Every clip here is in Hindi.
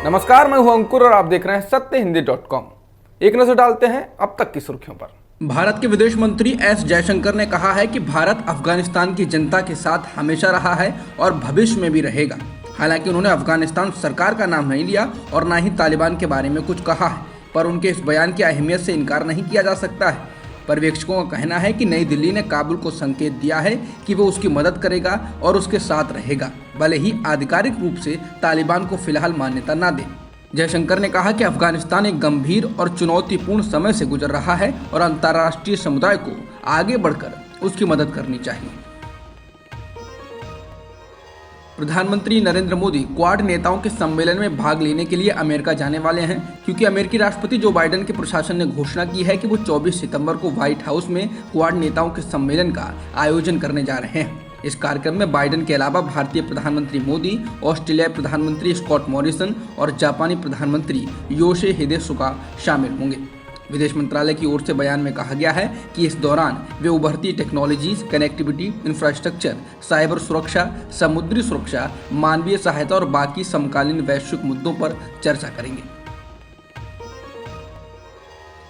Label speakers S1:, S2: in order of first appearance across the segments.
S1: नमस्कार, मैं हूं अंकुर और आप देख रहे हैं सत्यहिंदी.com। एक नजर डालते हैं अब तक की सुर्खियों पर।
S2: भारत के विदेश मंत्री एस जयशंकर ने कहा है कि भारत अफगानिस्तान की जनता के साथ हमेशा रहा है और भविष्य में भी रहेगा। हालांकि उन्होंने अफगानिस्तान सरकार का नाम नहीं लिया और ना ही तालिबान के बारे में कुछ कहा है, पर उनके इस बयान की अहमियत से इनकार नहीं किया जा सकता है। पर्यवेक्षकों का कहना है कि नई दिल्ली ने काबुल को संकेत दिया है कि वो उसकी मदद करेगा और उसके साथ रहेगा, भले ही आधिकारिक रूप से तालिबान को फिलहाल मान्यता न दे। जयशंकर ने कहा कि अफगानिस्तान एक गंभीर और चुनौतीपूर्ण समय से गुजर रहा है और अंतर्राष्ट्रीय समुदाय को आगे बढ़कर उसकी मदद करनी चाहिए। प्रधानमंत्री नरेंद्र मोदी क्वाड नेताओं के सम्मेलन में भाग लेने के लिए अमेरिका जाने वाले हैं, क्योंकि अमेरिकी राष्ट्रपति जो बाइडेन के प्रशासन ने घोषणा की है कि वो 24 सितंबर को व्हाइट हाउस में क्वाड नेताओं के सम्मेलन का आयोजन करने जा रहे हैं। इस कार्यक्रम में बाइडेन के अलावा भारतीय प्रधानमंत्री मोदी, ऑस्ट्रेलियाई प्रधानमंत्री स्कॉट मॉरिसन और जापानी प्रधानमंत्री योशिहिदे सुगा शामिल होंगे। विदेश मंत्रालय की ओर से बयान में कहा गया है कि इस दौरान वे उभरती टेक्नोलॉजीज, कनेक्टिविटी, इंफ्रास्ट्रक्चर, साइबर सुरक्षा, समुद्री सुरक्षा, मानवीय सहायता और बाकी समकालीन वैश्विक मुद्दों पर चर्चा करेंगे।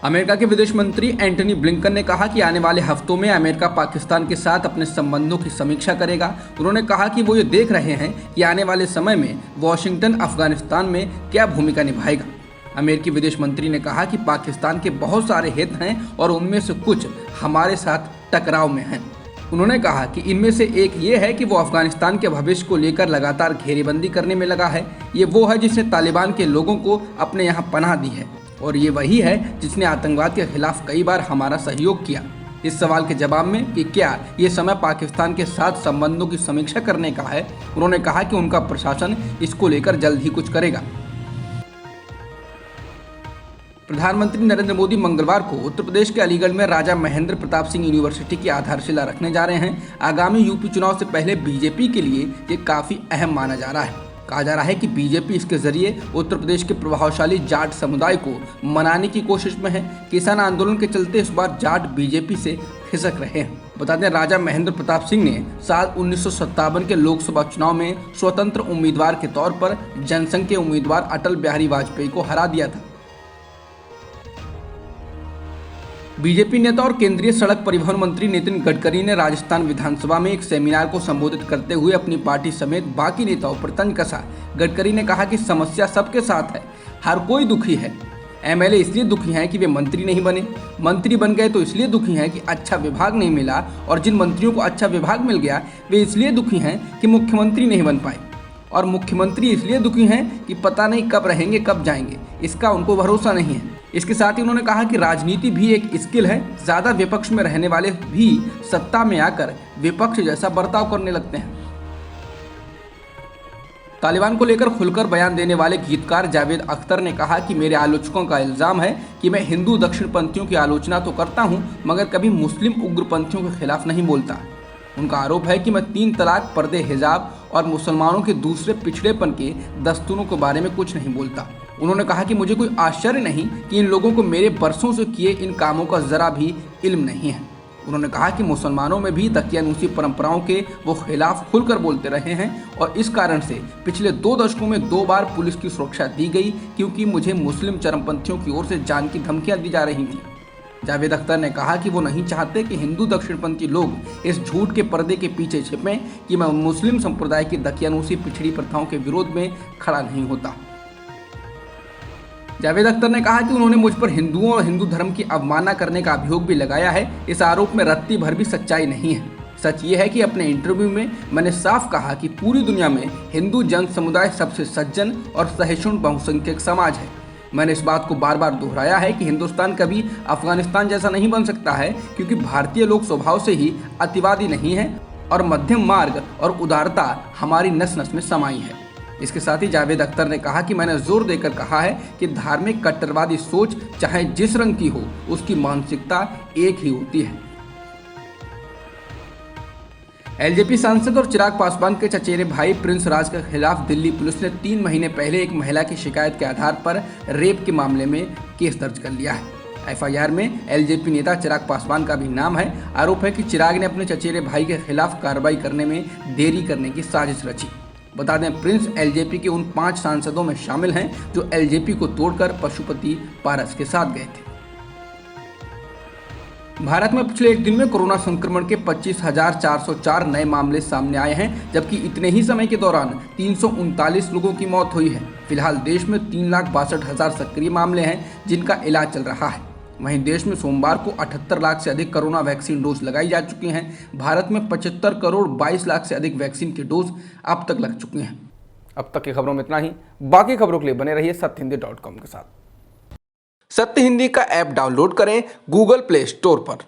S2: अमेरिका के विदेश मंत्री एंटनी ब्लिंकन ने कहा कि आने वाले हफ्तों में अमेरिका पाकिस्तान के साथ अपने संबंधों की समीक्षा करेगा। उन्होंने कहा कि वो ये देख रहे हैं कि आने वाले समय में वॉशिंगटन अफगानिस्तान में क्या भूमिका निभाएगा। अमेरिकी विदेश मंत्री ने कहा कि पाकिस्तान के बहुत सारे हित हैं और उनमें से कुछ हमारे साथ टकराव में हैं। उन्होंने कहा कि इनमें से एक ये है कि वो अफगानिस्तान के भविष्य को लेकर लगातार घेरेबंदी करने में लगा है। ये वो है जिसने तालिबान के लोगों को अपने यहाँ पनाह दी है और ये वही है जिसने आतंकवाद के खिलाफ कई बार हमारा सहयोग किया। इस सवाल के जवाब में कि क्या ये समय पाकिस्तान के साथ संबंधों की समीक्षा करने का है, उन्होंने कहा कि उनका प्रशासन इसको लेकर जल्द ही कुछ करेगा। प्रधानमंत्री नरेंद्र मोदी मंगलवार को उत्तर प्रदेश के अलीगढ़ में राजा महेंद्र प्रताप सिंह यूनिवर्सिटी की आधारशिला रखने जा रहे हैं। आगामी यूपी चुनाव से पहले बीजेपी के लिए ये काफी अहम माना जा रहा है। कहा जा रहा है कि बीजेपी इसके जरिए उत्तर प्रदेश के प्रभावशाली जाट समुदाय को मनाने की कोशिश में है। किसान आंदोलन के चलते इस बार जाट बीजेपी से खिसक रहे हैं। बता दें, राजा महेंद्र प्रताप सिंह ने साल 1957 के लोकसभा चुनाव में स्वतंत्र उम्मीदवार के तौर पर जनसंघ के उम्मीदवार अटल बिहारी वाजपेयी को हरा दिया था। बीजेपी नेता और केंद्रीय सड़क परिवहन मंत्री नितिन गडकरी ने राजस्थान विधानसभा में एक सेमिनार को संबोधित करते हुए अपनी पार्टी समेत बाकी नेताओं पर तंज कसा। गडकरी ने कहा कि समस्या सबके साथ है, हर कोई दुखी है। एमएलए इसलिए दुखी हैं कि वे मंत्री नहीं बने, मंत्री बन गए तो इसलिए दुखी हैं कि अच्छा विभाग नहीं मिला, और जिन मंत्रियों को अच्छा विभाग मिल गया वे इसलिए दुखी हैं कि मुख्यमंत्री नहीं बन पाए, और मुख्यमंत्री इसलिए दुखी हैं कि पता नहीं कब रहेंगे कब जाएंगे, इसका उनको भरोसा नहीं है। इसके साथ ही उन्होंने कहा कि राजनीति भी एक स्किल है। ज़्यादा विपक्ष में रहने वाले भी सत्ता में आकर विपक्ष जैसा बर्ताव करने लगते हैं। तालिबान को लेकर खुलकर बयान देने वाले गीतकार जावेद अख्तर ने कहा कि मेरे आलोचकों का इल्ज़ाम है कि मैं हिंदू दक्षिणपंथियों की आलोचना तो करता हूं, मगर कभी मुस्लिम उग्रपंथियों के खिलाफ नहीं बोलता। उनका आरोप है कि मैं 3 तलाक, पर्दे, हिजाब और मुसलमानों के दूसरे पिछड़ेपन के दस्तूरों के बारे में कुछ नहीं बोलता। उन्होंने कहा कि मुझे कोई आश्चर्य नहीं कि इन लोगों को मेरे बरसों से किए इन कामों का जरा भी इल्म नहीं है। उन्होंने कहा कि मुसलमानों में भी दकियानूसी परंपराओं के वो खिलाफ खुलकर बोलते रहे हैं और इस कारण से पिछले 2 दशकों में 2 बार पुलिस की सुरक्षा दी गई, क्योंकि मुझे मुस्लिम चरमपंथियों की ओर से जान की धमकियां दी जा रही थी। जावेद अख्तर ने कहा कि वो नहीं चाहते कि हिंदू दक्षिणपंथी लोग इस झूठ के पर्दे के पीछे छिपें कि मैं मुस्लिम संप्रदाय की दकियानूसी पिछड़ी प्रथाओं के विरोध में खड़ा नहीं होता। जावेद अख्तर ने कहा कि उन्होंने मुझ पर हिंदुओं और हिंदू धर्म की अवमानना करने का अभियोग भी लगाया है। इस आरोप में रत्ती भर भी सच्चाई नहीं है। सच ये है कि अपने इंटरव्यू में मैंने साफ कहा कि पूरी दुनिया में हिंदू जन समुदाय सबसे सज्जन और सहिष्णु बहुसंख्यक समाज है। मैंने इस बात को बार बार दोहराया है कि हिंदुस्तान कभी अफगानिस्तान जैसा नहीं बन सकता है, क्योंकि भारतीय लोग स्वभाव से ही अतिवादी नहीं हैं और मध्यम मार्ग और उदारता हमारी नस नस में समाई है। इसके साथ ही जावेद अख्तर ने कहा कि मैंने जोर देकर कहा है कि धार्मिक कट्टरवादी सोच चाहे जिस रंग की हो, उसकी मानसिकता एक ही होती है। एलजेपी सांसद और चिराग पासवान के चचेरे भाई प्रिंस राज के खिलाफ दिल्ली पुलिस ने 3 महीने पहले एक महिला की शिकायत के आधार पर रेप के मामले में केस दर्ज कर लिया है। एफआईआर में एलजेपी नेता चिराग पासवान का भी नाम है। आरोप है कि चिराग ने अपने चचेरे भाई के खिलाफ कार्रवाई करने में देरी करने की साजिश रची। बता दें प्रिंस एलजेपी के उन 5 सांसदों में शामिल हैं जो एलजेपी को तोड़कर पशुपति पारस के साथ गए थे। भारत में पिछले एक दिन में कोरोना संक्रमण के 25,404 नए मामले सामने आए हैं, जबकि इतने ही समय के दौरान 339 लोगों की मौत हुई है। फिलहाल देश में 3,62,000 सक्रिय मामले हैं जिनका इलाज चल रहा है। वहीं देश में सोमवार को 78 लाख से अधिक कोरोना वैक्सीन डोज लगाई जा चुकी हैं। भारत में 75 करोड़ 22 लाख से अधिक वैक्सीन के डोज अब तक लग चुके हैं।
S1: अब तक की खबरों में इतना ही। बाकी खबरों के लिए बने रहिए सत्यहिंदी.com के साथ।
S2: सत्य हिंदी का ऐप डाउनलोड करें गूगल प्ले स्टोर पर।